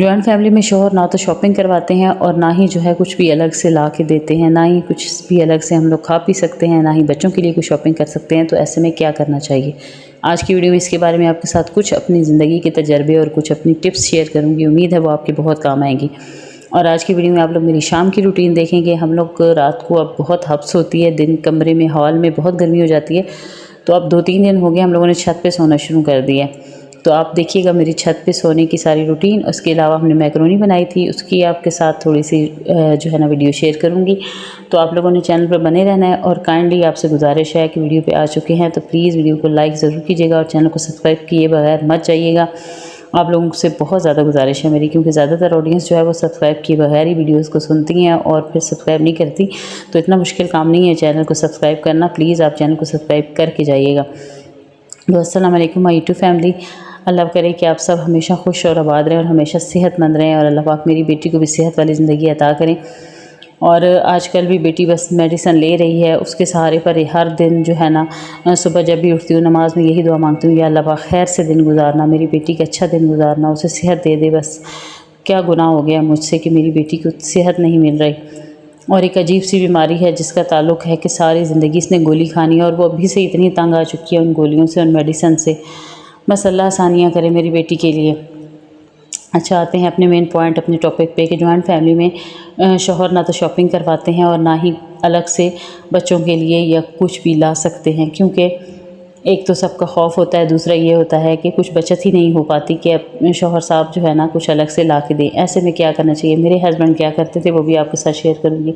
Joint family میں شوہر نہ تو شاپنگ کرواتے ہیں اور نہ ہی جو ہے کچھ بھی الگ سے لا کے دیتے ہیں، نہ ہی کچھ بھی الگ سے ہم لوگ کھا پی سکتے ہیں، نہ ہی بچوں کے لیے کوئی شاپنگ کر سکتے ہیں۔ تو ایسے میں کیا کرنا چاہیے؟ آج کی ویڈیو میں اس کے بارے میں آپ کے ساتھ کچھ اپنی زندگی کے تجربے اور کچھ اپنی ٹپس شیئر کروں گی، امید ہے وہ آپ کے بہت کام آئیں گی۔ اور آج کی ویڈیو میں آپ لوگ میری شام کی روٹین دیکھیں گے۔ ہم لوگ رات کو اب بہت حبس ہوتی ہے، دن کمرے میں ہال میں بہت گرمی ہو جاتی ہے، تو اب 2-3 دن ہو گئے ہم لوگوں نے چھت پہ سونا شروع کر دیا ہے۔ تو آپ دیکھیے گا میری چھت پہ سونے کی ساری روٹین۔ اس کے علاوہ ہم نے میکرونی بنائی تھی، اس کی آپ کے ساتھ تھوڑی سی جو ہے نا ویڈیو شیئر کروں گی۔ تو آپ لوگوں نے چینل پر بنے رہنا ہے، اور کائنڈلی آپ سے گزارش ہے کہ ویڈیو پہ آ چکے ہیں تو پلیز ویڈیو کو لائک ضرور کیجیے گا اور چینل کو سبسکرائب کیے بغیر مت جائیے گا۔ آپ لوگوں سے بہت زیادہ گزارش ہے میری، کیونکہ زیادہ تر آڈینس جو ہے وہ سبسکرائب کیے بغیر ہی ویڈیوز کو سنتی ہیں اور پھر سبسکرائب نہیں کرتی۔ تو اتنا مشکل کام نہیں ہے چینل کو سبسکرائب کرنا، پلیز آپ چینل کو سبسکرائب کر کے جائیے گا۔ تو السلام علیکم مائی یوٹیوب فیملی۔ اللہ کرے کہ آپ سب ہمیشہ خوش اور آباد رہیں اور ہمیشہ صحت مند رہیں، اور اللہ پاک میری بیٹی کو بھی صحت والی زندگی عطا کریں۔ اور آج کل بھی بیٹی بس میڈیسن لے رہی ہے، اس کے سہارے پر ہر دن جو ہے نا صبح جب بھی اٹھتی ہوں نماز میں یہی دعا مانگتی ہوں، یا اللہ پاک خیر سے دن گزارنا، میری بیٹی کا اچھا دن گزارنا، اسے صحت دے دے۔ بس کیا گناہ ہو گیا مجھ سے کہ میری بیٹی کو صحت نہیں مل رہی، اور ایک عجیب سی بیماری ہے جس کا تعلق ہے کہ ساری زندگی اس نے گولی کھانی ہے، اور وہ ابھی سے اتنی تنگ آ چکی ہے ان گولیوں سے، ان میڈیسن سے۔ بس اللہ آسانیاں کرے میری بیٹی کے لیے۔ اچھا، آتے ہیں اپنے مین پوائنٹ، اپنے ٹاپک پہ، کہ جوائنٹ فیملی میں شوہر نہ تو شاپنگ کرواتے ہیں اور نہ ہی الگ سے بچوں کے لیے یا کچھ بھی لا سکتے ہیں، کیونکہ ایک تو سب کا خوف ہوتا ہے، دوسرا یہ ہوتا ہے کہ کچھ بچت ہی نہیں ہو پاتی کہ اب شوہر صاحب جو ہے نا کچھ الگ سے لا کے دیں۔ ایسے میں کیا کرنا چاہیے؟ میرے ہسبینڈ کیا کرتے تھے وہ بھی آپ کے ساتھ شیئر کروں گی،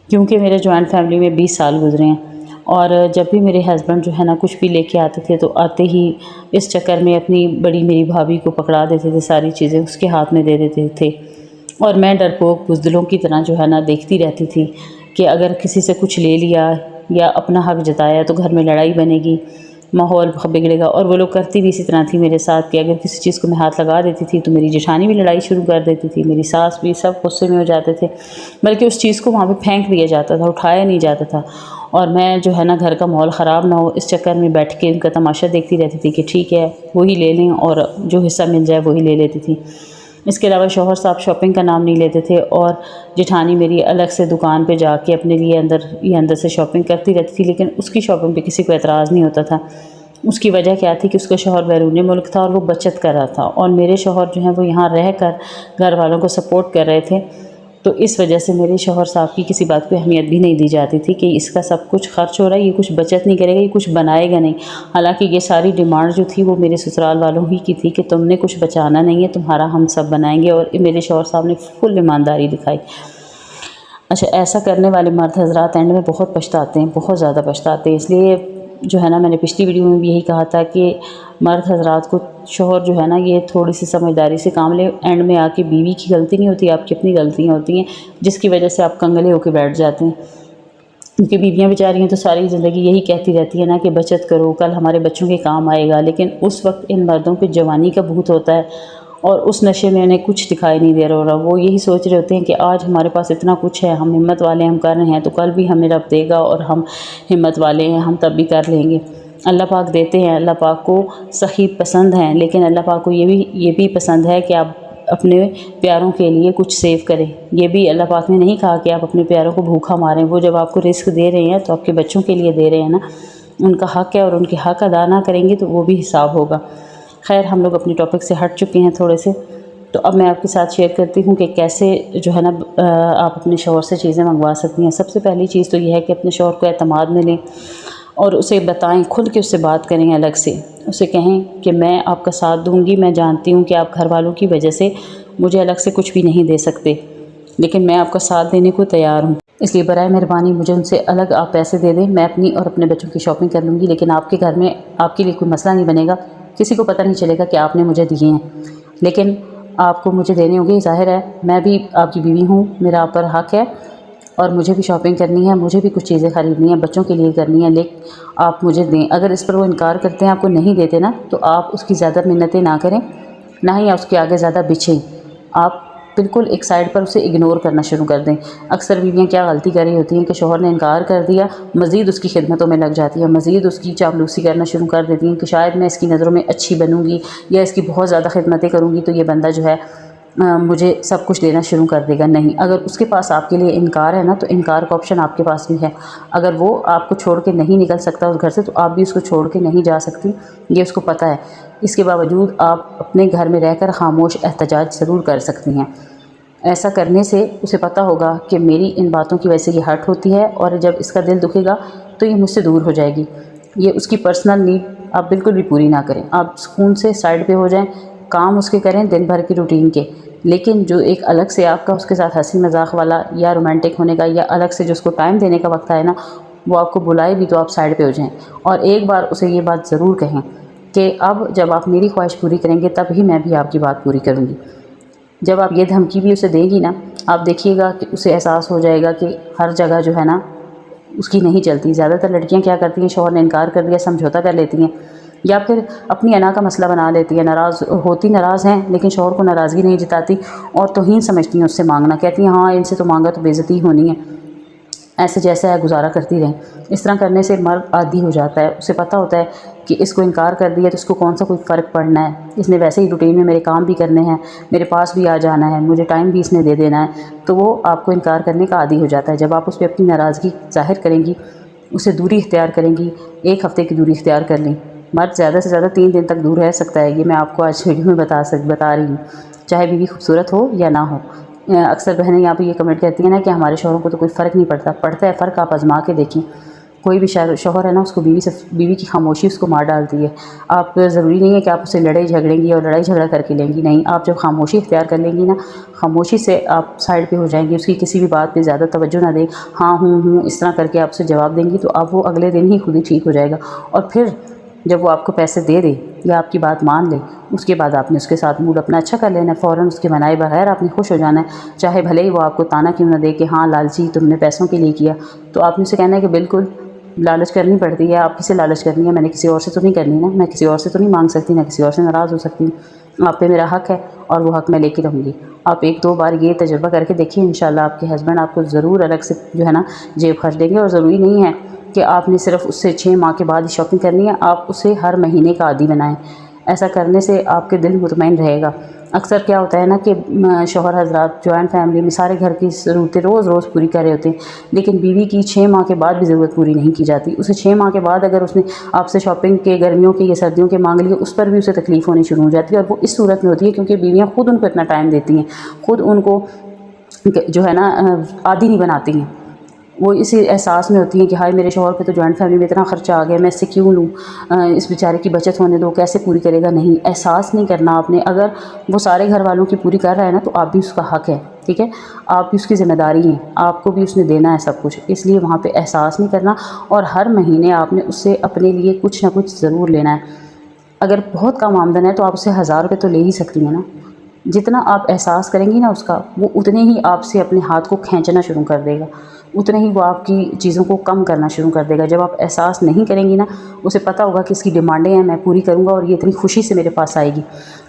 کیونکہ میرے جوائنٹ فیملی میں 20 سال گزرے ہیں، اور جب بھی میرے ہسبینڈ جو ہے نا کچھ بھی لے کے آتے تھے تو آتے ہی اس چکر میں اپنی بڑی میری بھابھی کو پکڑا دیتے تھے، ساری چیزیں اس کے ہاتھ میں دے دیتے تھے، اور میں ڈرپوک بزدلوں کی طرح جو ہے نا دیکھتی رہتی تھی کہ اگر کسی سے کچھ لے لیا یا اپنا حق جتایا تو گھر میں لڑائی بنے گی، ماحول بگڑے گا۔ اور وہ لوگ کرتی بھی اسی طرح تھی میرے ساتھ کہ اگر کسی چیز کو میں ہاتھ لگا دیتی تھی تو میری جیٹھانی بھی لڑائی شروع کر دیتی تھی، میری ساس بھی، سب غصے میں ہو جاتے تھے، بلکہ اس چیز کو وہاں پہ پھینک دیا جاتا تھا، اٹھایا نہیں جاتا تھا، اور میں جو ہے نا گھر کا ماحول خراب نہ ہو اس چکر میں بیٹھ کے ان کا تماشا دیکھتی رہتی تھی کہ ٹھیک ہے وہی لے لیں، اور جو حصہ مل جائے وہی لے لیتی تھی۔ اس کے علاوہ شوہر صاحب شاپنگ کا نام نہیں لیتے تھے، اور جیٹھانی میری الگ سے دکان پہ جا کے اپنے لیے اندر سے شاپنگ کرتی رہتی تھی، لیکن اس کی شاپنگ پہ کسی کو اعتراض نہیں ہوتا تھا۔ اس کی وجہ کیا تھی کہ اس کا شوہر بیرون ملک تھا اور وہ بچت کر رہا تھا، اور میرے شوہر جو ہیں وہ یہاں رہ کر گھر والوں کو سپورٹ کر رہے تھے، تو اس وجہ سے میرے شوہر صاحب کی کسی بات کو اہمیت بھی نہیں دی جاتی تھی کہ اس کا سب کچھ خرچ ہو رہا ہے، یہ کچھ بچت نہیں کرے گا، یہ کچھ بنائے گا نہیں۔ حالانکہ یہ ساری ڈیمانڈ جو تھی وہ میرے سسرال والوں ہی کی تھی کہ تم نے کچھ بچانا نہیں ہے، تمہارا ہم سب بنائیں گے، اور میرے شوہر صاحب نے فل ایمانداری دکھائی۔ اچھا، ایسا کرنے والے مرد حضرات اینڈ میں بہت پچھتاتے ہیں، بہت زیادہ پچھتاتے ہیں۔ اس لیے جو ہے نا میں نے پچھلی ویڈیو میں بھی یہی کہا تھا کہ مرد حضرات کو شوہر جو ہے نا یہ تھوڑی سی سمجھداری سے کام لے، اینڈ میں آ کے بیوی کی غلطی نہیں ہوتی، آپ کی اپنی غلطیاں ہوتی ہیں جس کی وجہ سے آپ کنگلے ہو کے بیٹھ جاتے ہیں، کیونکہ بیویاں بیچاری ہیں تو ساری زندگی یہی کہتی رہتی ہے نا کہ بچت کرو، کل ہمارے بچوں کے کام آئے گا، لیکن اس وقت ان مردوں پہ جوانی کا بھوت ہوتا ہے، اور اس نشے میں انہیں کچھ دکھائی نہیں دے رہا، وہ یہی سوچ رہے ہوتے ہیں کہ آج ہمارے پاس اتنا کچھ ہے، ہم ہمت والے ہم کر رہے ہیں تو کل بھی ہمیں رب دے گا، اور ہم ہمت والے ہیں ہم تب بھی کر لیں گے۔ اللہ پاک دیتے ہیں، اللہ پاک کو سخی پسند ہیں، لیکن اللہ پاک کو یہ بھی پسند ہے کہ آپ اپنے پیاروں کے لیے کچھ سیو کریں۔ یہ بھی اللہ پاک نے نہیں کہا کہ آپ اپنے پیاروں کو بھوکا ماریں، وہ جب آپ کو رزق دے رہے ہیں تو آپ کے بچوں کے لیے دے رہے ہیں نا، ان کا حق ہے، اور ان کے حق ادا نہ کریں گے تو وہ بھی حساب ہوگا۔ خیر، ہم لوگ اپنی ٹاپک سے ہٹ چکے ہیں تھوڑے سے، تو اب میں آپ کے ساتھ شیئر کرتی ہوں کہ کیسے جو ہے نا آپ اپنے شوہر سے چیزیں منگوا سکتی ہیں۔ سب سے پہلی چیز تو یہ ہے کہ اپنے شوہر کو اعتماد میں لیں اور اسے بتائیں، کھل کے اس سے بات کریں، الگ سے اسے کہیں کہ میں آپ کا ساتھ دوں گی، میں جانتی ہوں کہ آپ گھر والوں کی وجہ سے مجھے الگ سے کچھ بھی نہیں دے سکتے، لیکن میں آپ کا ساتھ دینے کو تیار ہوں، اس لیے برائے مہربانی مجھے ان سے الگ آپ پیسے دے دیں، میں اپنی اور اپنے بچوں کی شاپنگ کر لوں گی، لیکن آپ کے گھر میں آپ کے لیے کوئی مسئلہ نہیں بنے گا، کسی کو پتہ نہیں چلے گا کہ آپ نے مجھے دیے ہیں، لیکن آپ کو مجھے دینے ہوں گے۔ ظاہر ہے میں بھی آپ کی بیوی ہوں، میرا آپ پر حق ہے، اور مجھے بھی شاپنگ کرنی ہے، مجھے بھی کچھ چیزیں خریدنی ہیں، بچوں کے لیے کرنی ہے، لیکن آپ مجھے دیں۔ اگر اس پر وہ انکار کرتے ہیں، آپ کو نہیں دیتے نا، تو آپ اس کی زیادہ منتیں نہ کریں، نہ ہی آپ اس کے آگے زیادہ بچھیں، آپ بالکل ایک سائڈ پر اسے اگنور کرنا شروع کر دیں۔ اکثر بیویاں کیا غلطی کر رہی ہوتی ہیں کہ شوہر نے انکار کر دیا، مزید اس کی خدمتوں میں لگ جاتی ہیں، مزید اس کی چاپلوسی کرنا شروع کر دیتی ہیں کہ شاید میں اس کی نظروں میں اچھی بنوں گی یا اس کی بہت زیادہ خدمتیں کروں گی تو یہ بندہ جو ہے مجھے سب کچھ دینا شروع کر دے گا، نہیں۔ اگر اس کے پاس آپ کے لیے انکار ہے نا، تو انکار کا آپشن آپ کے پاس بھی ہے۔ اگر وہ آپ کو چھوڑ کے نہیں نکل سکتا اس گھر سے، تو آپ بھی اس کو چھوڑ کے نہیں جا سکتی، یہ اس کو پتہ ہے۔ اس کے باوجود آپ اپنے گھر میں رہ کر خاموش احتجاج ضرور کر سکتی ہیں۔ ایسا کرنے سے اسے پتہ ہوگا کہ میری ان باتوں کی وجہ سے یہ ہرٹ ہوتی ہے، اور جب اس کا دل دکھے گا تو یہ مجھ سے دور ہو جائے گی۔ یہ اس کی پرسنل نیڈ آپ بالکل بھی پوری نہ کریں، آپ سکون سے سائڈ پہ ہو جائیں، کام اس کے کریں دن بھر کی روٹین کے، لیکن جو ایک الگ سے آپ کا اس کے ساتھ ہنسی مذاق والا یا رومانٹک ہونے کا یا الگ سے جو اس کو ٹائم دینے کا وقت آئے نا، وہ آپ کو بلائے بھی تو آپ سائڈ پہ ہو جائیں، اور ایک بار اسے یہ بات ضرور کہیں کہ اب جب آپ میری خواہش پوری کریں گے تب ہی میں بھی آپ کی بات پوری کروں گی۔ جب آپ یہ دھمکی بھی اسے دیں گی نا، آپ دیکھیے گا کہ اسے احساس ہو جائے گا کہ ہر جگہ جو ہے نا اس کی نہیں چلتی۔ زیادہ تر لڑکیاں کیا کرتی ہیں، شوہر نے انکار کر دیا سمجھوتا کر لیتی ہیں، یا پھر اپنی انا کا مسئلہ بنا لیتی ہیں، ناراض ہیں لیکن شوہر کو ناراضگی نہیں جتاتی، اور توہین سمجھتی ہیں اس سے مانگنا، کہتی ہیں ہاں ان سے تو مانگا تو بے عزتی ہونی ہے، ایسے جیسا ہے گزارا کرتی رہیں۔ اس طرح کرنے سے مرد عادی ہو جاتا ہے، اسے پتہ ہوتا ہے کہ اس کو انکار کر دیا تو اس کو کون سا کوئی فرق پڑنا ہے، اس نے ویسے ہی روٹین میں میرے کام بھی کرنے ہیں، میرے پاس بھی آ جانا ہے، مجھے ٹائم بھی اس نے دے دینا ہے، تو وہ آپ کو انکار کرنے کا عادی ہو جاتا ہے۔ جب آپ اس پہ اپنی ناراضگی ظاہر کریں گی، اسے دوری اختیار کریں گی، 1 ہفتے کی دوری اختیار کر لیں، مرد زیادہ سے زیادہ 3 دن تک دور رہ سکتا ہے، یہ میں آپ کو آج ویڈیو میں بتا رہی ہوں، چاہے بیوی خوبصورت ہو یا نہ ہو۔ اکثر بہنیں یہاں پہ یہ کمنٹ کرتی ہیں نا کہ ہمارے شوہروں کو تو کوئی فرق نہیں پڑتا ہے فرق آپ آزما کے دیکھیں۔ کوئی بھی شوہر ہے نا، اس کو بیوی کی خاموشی اس کو مار ڈالتی ہے۔ آپ ضروری نہیں ہے کہ آپ اسے لڑائی جھگڑیں گی اور لڑائی جھگڑا کر کے لیں گی، نہیں، آپ جب خاموشی اختیار کر لیں گی نا، خاموشی سے آپ سائڈ پہ ہو جائیں گی، اس کی کسی بھی بات پہ زیادہ توجہ نہ دیں، ہاں ہوں اس طرح کر کے آپ اسے جواب دیں گی، تو اب وہ اگلے دن ہی خود ہی ٹھیک ہو جائے گا۔ اور پھر جب وہ آپ کو پیسے دے دے یا آپ کی بات مان لے، اس کے بعد آپ نے اس کے ساتھ موڈ اپنا اچھا کر لینا ہے، فوراً اس کے منائے بغیر آپ نے خوش ہو جانا ہے، چاہے بھلے ہی وہ آپ کو تانا کیوں نہ دے کہ ہاں لالچی تم نے پیسوں کے لیے کیا، تو آپ نے اسے کہنا ہے کہ بالکل لالچ کرنی پڑتی ہے، آپ کسے لالچ کرنی ہے، میں نے کسی اور سے تو نہیں کرنی نا، میں کسی اور سے تو نہیں مانگ سکتی، میں کسی اور سے ناراض ہو سکتی ہوں، آپ پہ میرا حق ہے اور وہ حق میں لے کے رہوں گی۔ آپ 1-2 بار یہ تجربہ کر کے دیکھیں، انشاءاللہ آپ کے ہسبینڈ آپ کو ضرور الگ سے جو ہے نا جیب خرچ دیں گے، اور ضروری نہیں ہے کہ آپ نے صرف اس سے 6 ماہ کے بعد ہی شاپنگ کرنی ہے، آپ اسے ہر مہینے کا عادی بنائیں، ایسا کرنے سے آپ کے دل مطمئن رہے گا۔ اکثر کیا ہوتا ہے نا کہ شوہر حضرات جوائنٹ فیملی میں سارے گھر کی ضرورتیں روز پوری کر رہے ہوتے ہیں، لیکن بیوی کی 6 ماہ کے بعد بھی ضرورت پوری نہیں کی جاتی۔ اسے 6 ماہ کے بعد اگر اس نے آپ سے شاپنگ کے گرمیوں کے یا سردیوں کے مانگ لیے، اس پر بھی اسے تکلیف ہونی شروع ہو جاتی ہے، اور وہ اس صورت میں ہوتی ہے کیونکہ بیویاں خود ان کو اتنا ٹائم دیتی ہیں، خود ان کو جو ہے نا عادی نہیں بناتی ہیں، وہ اسی احساس میں ہوتی ہیں کہ ہائے میرے شوہر پہ تو جوائنٹ فیملی میں اتنا خرچہ آ گیا، میں اس سے کیوں لوں، اس بیچارے کی بچت ہونے دو، کیسے پوری کرے گا، نہیں، احساس نہیں کرنا آپ نے۔ اگر وہ سارے گھر والوں کی پوری کر رہا ہے نا، تو آپ بھی اس کا حق ہے، ٹھیک ہے، آپ بھی اس کی ذمہ داری ہیں، آپ کو بھی اس نے دینا ہے سب کچھ، اس لیے وہاں پہ احساس نہیں کرنا، اور ہر مہینے آپ نے اس سے اپنے لیے کچھ نہ کچھ ضرور لینا ہے۔ اگر بہت کم آمدن ہے تو آپ اسے 1000 روپے تو لے ہی سکتی ہیں نا، جتنا آپ احساس کریں گی نا اس کا، وہ اتنے ہی آپ سے اپنے ہاتھ کو کھینچنا شروع کر دے گا، اتنے ہی وہ آپ کی چیزوں کو کم کرنا شروع کر دے گا۔ جب آپ احساس نہیں کریں گی نا، اسے پتہ ہوگا کہ اس کی ڈیمانڈیں ہیں، میں پوری کروں گا اور یہ اتنی خوشی سے میرے پاس آئے گی۔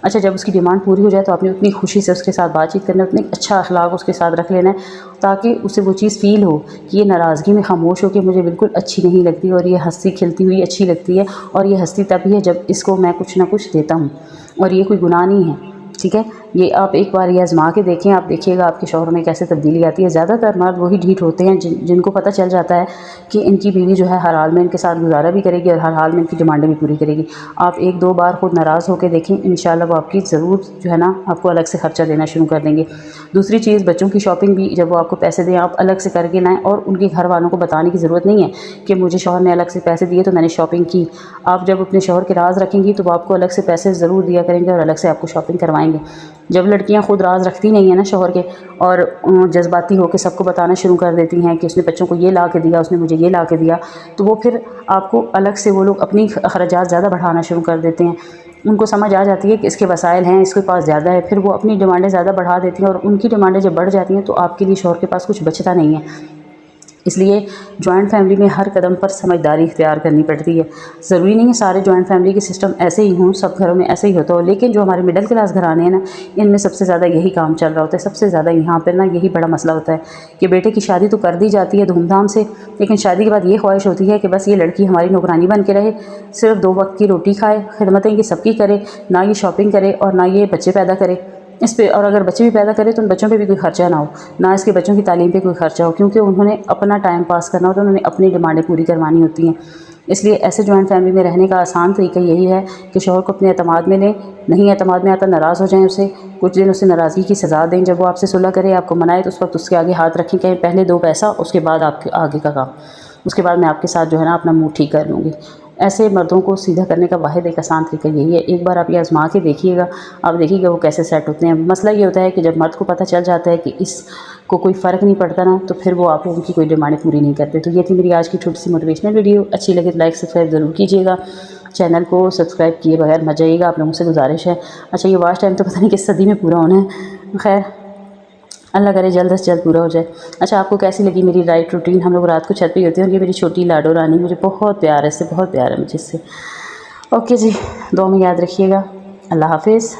اچھا، جب اس کی ڈیمانڈ پوری ہو جائے تو آپ نے اتنی خوشی سے اس کے ساتھ بات چیت کرنا ہے، اتنے اچھا اخلاق اس کے ساتھ رکھ لینا ہے تاکہ اسے وہ چیز فیل ہو کہ یہ ناراضگی میں خاموش ہو کے مجھے بالکل اچھی نہیں لگتی، اور یہ ہنسی کھلتی ہوئی اچھی لگتی ہے، اور یہ ہنستی تب ہی ہے جب اس کو میں کچھ نہ کچھ دیتا ہوں، اور یہ کوئی گناہ نہیں ہے، ٹھیک ہے۔ یہ آپ ایک بار یہ آزما کے دیکھیں، آپ دیکھیے گا آپ کے شوہر میں کیسے تبدیلی آتی ہے۔ زیادہ تر مرد وہی ڈھیٹ ہوتے ہیں جن کو پتہ چل جاتا ہے کہ ان کی بیوی جو ہے ہر حال میں ان کے ساتھ گزارا بھی کرے گی اور ہر حال میں ان کی ڈیمانڈیں بھی پوری کرے گی۔ آپ 1-2 بار خود ناراض ہو کے دیکھیں، انشاءاللہ وہ آپ کی ضرور جو ہے نا آپ کو الگ سے خرچہ دینا شروع کر دیں گے۔ دوسری چیز، بچوں کی شاپنگ بھی جب وہ آپ کو پیسے دیں، آپ الگ سے کر کے لائیں، اور ان کے گھر والوں کو بتانے کی ضرورت نہیں ہے کہ مجھے شوہر نے الگ سے پیسے دیے تو میں نے شاپنگ کی۔ آپ جب اپنے شوہر کے راز رکھیں گی تو وہ آپ کو الگ سے پیسے ضرور دیا کریں گے اور الگ سے آپ کو شاپنگ کروائیں گے۔ جب لڑکیاں خود راز رکھتی نہیں ہیں نا شوہر کے، اور جذباتی ہو کے سب کو بتانا شروع کر دیتی ہیں کہ اس نے بچوں کو یہ لا کے دیا، اس نے مجھے یہ لا کے دیا، تو وہ پھر آپ کو الگ سے وہ لوگ اپنی اخراجات زیادہ بڑھانا شروع کر دیتے ہیں۔ ان کو سمجھ آ جاتی ہے کہ اس کے وسائل ہیں، اس کے پاس زیادہ ہے، پھر وہ اپنی ڈیمانڈیں زیادہ بڑھا دیتی ہیں، اور ان کی ڈیمانڈیں جب بڑھ جاتی ہیں تو آپ کے لیے شوہر کے پاس کچھ بچتا نہیں ہے۔ اس لیے جوائنٹ فیملی میں ہر قدم پر سمجھداری اختیار کرنی پڑتی ہے۔ ضروری نہیں ہے سارے جوائنٹ فیملی کے سسٹم ایسے ہی ہوں، سب گھروں میں ایسے ہی ہوتا ہو، لیکن جو ہمارے مڈل کلاس گھرانے ہیں نا، ان میں سب سے زیادہ یہی کام چل رہا ہوتا ہے، سب سے زیادہ یہاں پر نا یہی بڑا مسئلہ ہوتا ہے کہ بیٹے کی شادی تو کر دی جاتی ہے دھوم دھام سے، لیکن شادی کے بعد یہ خواہش ہوتی ہے کہ بس یہ لڑکی ہماری نوکرانی بن کے رہے، صرف 2 وقت کی روٹی کھائے، خدمتیں یہ سب کی کرے، نہ یہ شاپنگ کرے اور نہ یہ بچے پیدا کرے۔ اس پہ، اور اگر بچے بھی پیدا کرے تو ان بچوں پہ بھی کوئی خرچہ نہ ہو، نہ اس کے بچوں کی تعلیم پہ کوئی خرچہ ہو، کیونکہ انہوں نے اپنا ٹائم پاس کرنا ہوتا ہے، انہوں نے اپنی ڈیمانڈیں پوری کروانی ہوتی ہیں۔ اس لیے ایسے جوائنٹ فیملی میں رہنے کا آسان طریقہ یہی ہے کہ شوہر کو اپنے اعتماد میں لیں، نہیں اعتماد میں آتا ناراض ہو جائیں اسے، کچھ دن اسے ناراضگی کی سزا دیں، جب وہ آپ سے صلح کرے، آپ کو منائے، تو اس وقت اس کے آگے ہاتھ رکھیں کہ پہلے دو پیسہ، اس کے بعد آپ کے آگے کا کام، اس کے بعد میں آپ کے ساتھ جو ہے نا اپنا منہ ٹھیک کر لوں گی۔ ایسے مردوں کو سیدھا کرنے کا واحد ایک آسان طریقہ یہی ہے، ایک بار آپ یہ آزما کے دیکھیے گا، آپ دیکھیے گا وہ کیسے سیٹ ہوتے ہیں۔ مسئلہ یہ ہوتا ہے کہ جب مرد کو پتہ چل جاتا ہے کہ اس کو کوئی فرق نہیں پڑتا نا، تو پھر وہ آپ لوگوں کی کوئی ڈیمانڈیں پوری نہیں کرتے۔ تو یہ تھی میری آج کی چھوٹی سی موٹیویشنل ویڈیو، اچھی لگے تو لائک سبسکرائب ضرور کیجیے گا، چینل کو سبسکرائب کیے بغیر مت جائیے گا، آپ لوگوں سے گزارش ہے۔ اچھا یہ واچ ٹائم تو پتہ نہیں کس صدی میں پورا ہونا ہے، خیر اللہ کرے جلد از جلد پورا ہو جائے۔ اچھا آپ کو کیسی لگی میری رائٹ روٹین؟ ہم لوگ رات کو چھت پہ ہی ہوتے ہیں، اور یہ میری چھوٹی لاڈو رانی، مجھے بہت پیار ہے اس سے، بہت پیار ہے مجھے اس سے۔ اوکے جی، دعا میں یاد رکھیے گا، اللہ حافظ۔